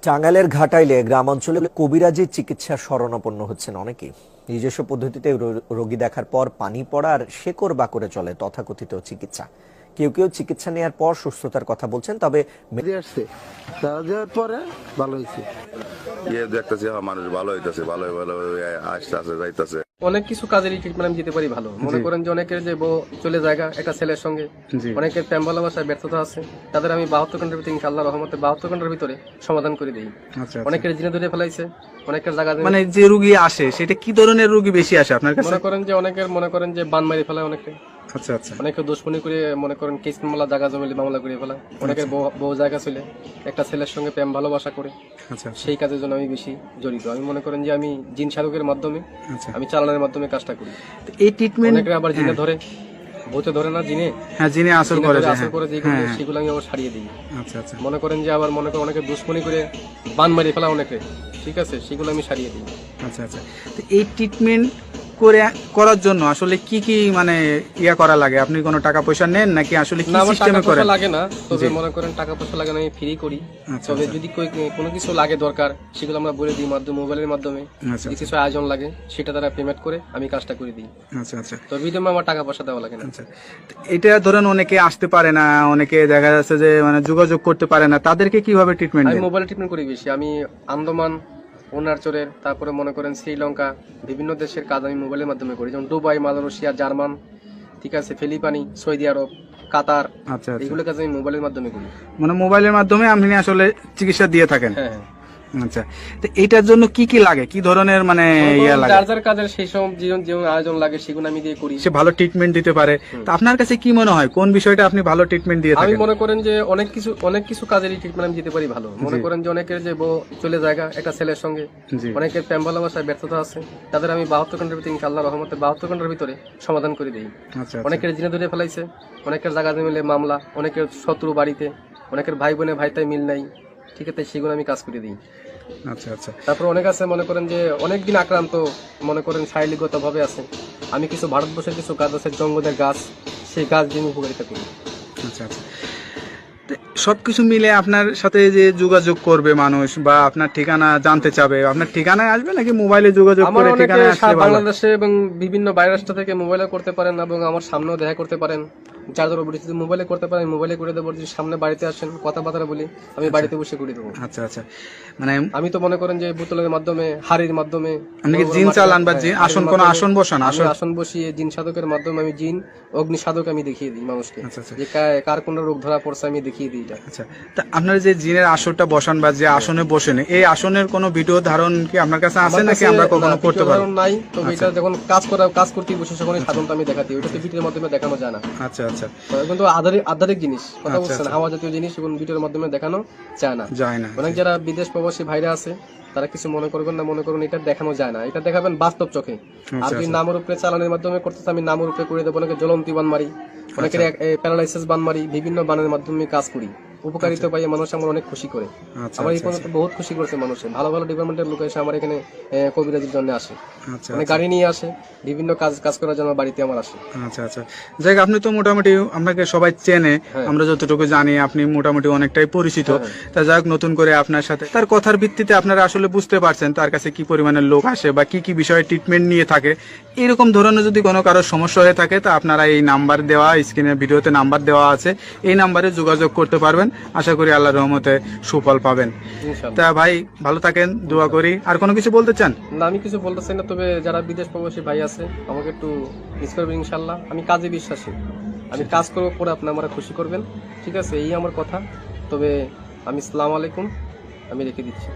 টাঙ্গাইলের ঘাটাইলে গ্রামাঞ্চলে কবিরাজি চিকিৎসা শরণাপন্ন হচ্ছেন অনেকেই। নিজস্ব পদ্ধতিতে রোগী দেখার পর পানি পড়া আর শেকড় বাকড়ে চলে তথাকথিত চিকিৎসা। কেউ কেউ চিকিৎসা নেওয়ার পর সুস্থতার কথা বলছেন, তবে আসছে তারা দেওয়ার পরে ভালো হয়েছে। দেখতেছি মানুষ ভালো হইতেছে, ভালো ভালো আসতেছে যাইতেছে। অনেক কিছু কাজেরই ট্রিটমেন্ট আমি দিতে পারি ভালো। মনে করেন যে অনেকের যে বউ চলে জায়গা একটা ছেলের সঙ্গে, অনেকের প্রেম ভালোবাসায় ব্যর্থতা আছে, তাদের আমি 72 ঘন্টার ভিতরে ইনশাআল্লাহ রহমতে 72 ঘন্টার ভিতরে সমাধান করে দিই। অনেকের জিনে ধরে ফেলাইছে, অনেকের জায়গা মানে যে রোগী আসে সেটা কি ধরনের রোগী বেশি আসে আপনার কাছে? মনে করেন যে বান মারি ফেলায় অনেকে। আচ্ছা আচ্ছা। অনেকে দুশ্মনী করে মনে করেন কেস মামলা জায়গা জমিলে মামলা করে ফেলায়। অনেকের বউ জায়গা চলে একটা ছেলের সঙ্গে প্রেম ভালোবাসা করে। আচ্ছা। সেই কাজের জন্য আমি বেশি জড়িত। আমি মনে করেন যে আমি জিন সাধকের মাধ্যমে, আমি চালানোর মাধ্যমে কাজটা করি। এই ট্রিটমেন্ট অনেকে আবার জিনে ধরে, ভূতে ধরে না জিনে, হ্যাঁ জিনে আসর করে সেগুলো আমি আবার ছাড়িয়ে দিই। আচ্ছা আচ্ছা। মনে করেন যে আবার মনে করেন অনেকে দুশ্মনী করে বান মারি ফেলা অনেকে, ঠিক আছে, সেগুলো আমি ছাড়িয়ে দিই। আচ্ছা আচ্ছা। তো এই ট্রিটমেন্ট করার জন্য আসলে কি কি মানে করা লাগে? আপনি কোনো টাকা পয়সা নেন নাকি আসলে কি সিস্টেমে করেন? লাগে না, তবে মনে করেন টাকা পয়সা লাগে না, আমি ফ্রি করি। তবে যদি কোনো কিছু লাগে দরকার, সেগুলো আমরা বলে দিই মোবাইলের মাধ্যমে। যদি কিছু আয়োজন লাগে সেটা তারা পেমেন্ট করে আমি কাজটা করে দিই। আচ্ছা আচ্ছা। তো বিনিময়ে আমার টাকা পয়সা দেওয়া লাগে না। আচ্ছা। এটা ধরেন অনেকে আসতে পারে না, অনেকে দেখা যাচ্ছে যে মানে যোগাযোগ করতে পারে না, তাদেরকে কিভাবে ট্রিটমেন্ট দেন? আমি মোবাইলে ট্রিটমেন্ট করি বেশি। আমি আন্দামান, অরুণাচলের, তারপরে মনে করেন শ্রীলঙ্কা, বিভিন্ন দেশের কাজ আমি মোবাইলের মাধ্যমে করি, যেমন দুবাই, মালয়েশিয়া, জার্মান, ঠিক আছে, ফিলিপাইনি, সৌদি আরব, কাতার। আচ্ছা। এগুলো কাজ আমি মোবাইলের মাধ্যমে করি। মানে মোবাইলের মাধ্যমে আপনি আসলে চিকিৎসা দিয়ে থাকেন? হ্যাঁ। আচ্ছা। তো এটার জন্য কি কি লাগে, কি ধরনের মানে লাগে? যার কাজের সেই সব জীবন আয়োজন লাগে সেগুলো আমি দিয়ে করি। সে ভালো ট্রিটমেন্ট দিতে পারে। তো আপনার কাছে কি মনে হয় কোন বিষয়টা আপনি ভালো ট্রিটমেন্ট দিয়ে থাকেন? আমি মনে করেন যে অনেক কিছু কাজেরই ট্রিটমেন্ট আমি দিতে পারি ভালো। মনে করেন যে অনেকের যে বউ চলে জায়গা একটা ছেলের সঙ্গে, অনেকের প্রেম ভালোবাসায় ব্যর্থতা আছে, তাদের আমি 72 ঘন্টার ভিতরে ইনশাআল্লাহ রহমতে 72 ঘন্টার ভিতরে সমাধান করে দিই। অনেকের জিনে ধরে ফেলাইছে, অনেকের জায়গা জমিলে মামলা, অনেকের শত্রু বাড়িতে, অনেকের ভাই বোনে ভাইতাই মিল নাই, ঠিক আছে, সেগুলো আমি কাজ করে দিই। আচ্ছা আচ্ছা। তারপর অনেক আছে মনে করেন যে অনেকদিন আক্রান্ত, মনে করেন শারীরিকগত ভাবে আছে, আমি কিছু ভারতবর্ষের কিছু গাছ আছে, জঙ্গলের গাছ, সেই গাছ দিয়ে উপকারিতা করি। আচ্ছা আচ্ছা। সবকিছু মিলে আপনার সাথে যে যোগাযোগ করবে মানুষ বা আপনার ঠিকানা জানতে চাবে, আপনার ঠিকানায় আসবে নাকি মোবাইলে যোগাযোগ করে ঠিকানায় আসলে? বাংলাদেশে এবং বিভিন্ন বাইরের রাষ্ট্র থেকে মোবাইলে করতে পারেন এবং আমার সামনেও দেখা করতে পারেন। যার ধরো যদি মোবাইলে করতে পারেন মোবাইলে করে দেবো, যদি সামনে বাড়িতে আসেন কথাবার্তা বলি আমি বাড়িতে বসে করে দেবো। আচ্ছা আচ্ছা। মানে আমি তো মনে করেন যে বোতলের মাধ্যমে, হাড়ির মাধ্যমে জিন চালান বা আসন বসান? আসন বসিয়ে জিন সাধকের মাধ্যমে আমি জিন অগ্নি সাধক আমি দেখিয়ে দিই মানুষকে, যে কার কোন রোগ ধরা পড়ছে আমি দেখিয়ে দিই। আচ্ছা। তা আপনার যে জিনের আসরটা বসান বা যে আসনে বসেন, এই আসনের কোনো ভিডিও ধারণ কি আপনার কাছে আছে নাকি আমরা কখনো করতে পারবো? নাই, তবে এটা যখন কাজ করতে বসে তখনই সাধনটা আমি দেখাতে, ওটা তো ভিডিওর মাধ্যমে দেখানো যায় না। আচ্ছা আচ্ছা। কিন্তু আধ্যাত্মিক জিনিস, কথা বলছেন, হাওয়া জাতীয় জিনিস এবং ভিডিওর মাধ্যমে দেখানো যায় না। অনেক যারা বিদেশ প্রবাসী ভাইরা আছে তারা কিছু মনে করবেন না, মনে করুন এটা দেখানো যায় না, এটা দেখাবেন বাস্তব চোখে। আর যদি নামের উপরে চালানোর মাধ্যমে করতেছে আমি নামের উপরে করে দেবো, অনেকে জ্বলন্তি বান মারি, অনেকের প্যারালাইসিস বান মারি, বিভিন্ন বানের মাধ্যমে কাজ করি। উপকারিতা পাই, মানুষ আমার অনেক খুশি করে। আমার এই পর্যন্ত বহুত খুশি করছে মানুষে, ভালো ভালো ডিপার্টমেন্টের লোক এসে আমার এখানে কবিরাজির জন্য আসে, মানে গাড়ি নিয়ে আসে, বিভিন্ন কাজ করার জন্য বাড়িতে আমার আসে। আচ্ছা আচ্ছা। যাই আপনি তো মোটামুটি আপনাকে সবাই চেনে, আমরা যতটুকু জানি আপনি মোটামুটি অনেকটাই পরিচিত। তা যাই হোক, নতুন করে আপনার সাথে তার কথার ভিত্তিতে আপনারা আসলে বুঝতে পারছেন তার কাছে কি পরিমাণের লোক আসে বা কি কি বিষয়ে ট্রিটমেন্ট নিয়ে থাকে। এরকম ধরনের যদি কোনো কারোর সমস্যা হয়ে থাকে তা আপনারা এই নাম্বার দেওয়া, স্ক্রিনের ভিডিওতে নাম্বার দেওয়া আছে, এই নাম্বারে যোগাযোগ করতে পারবেন। আশা করি আল্লাহর রহমতে সুফল পাবেন। তা ভাই ভালো থাকেন, দোয়া করি। আর কোনো কিছু বলতে চান? না, আমি কিছু বলতে চাই না, তবে যারা বিদেশ প্রবাসী ভাই আছে আমাকে একটু মিস করবেন ইনশাল্লাহ। আমি কাজে বিশ্বাসী, আমি কাজ করবো, পরে আপনি আমার খুশি করবেন, ঠিক আছে, এই আমার কথা। তবে আমি আসসালামু আলাইকুম আমি রেখে দিচ্ছি।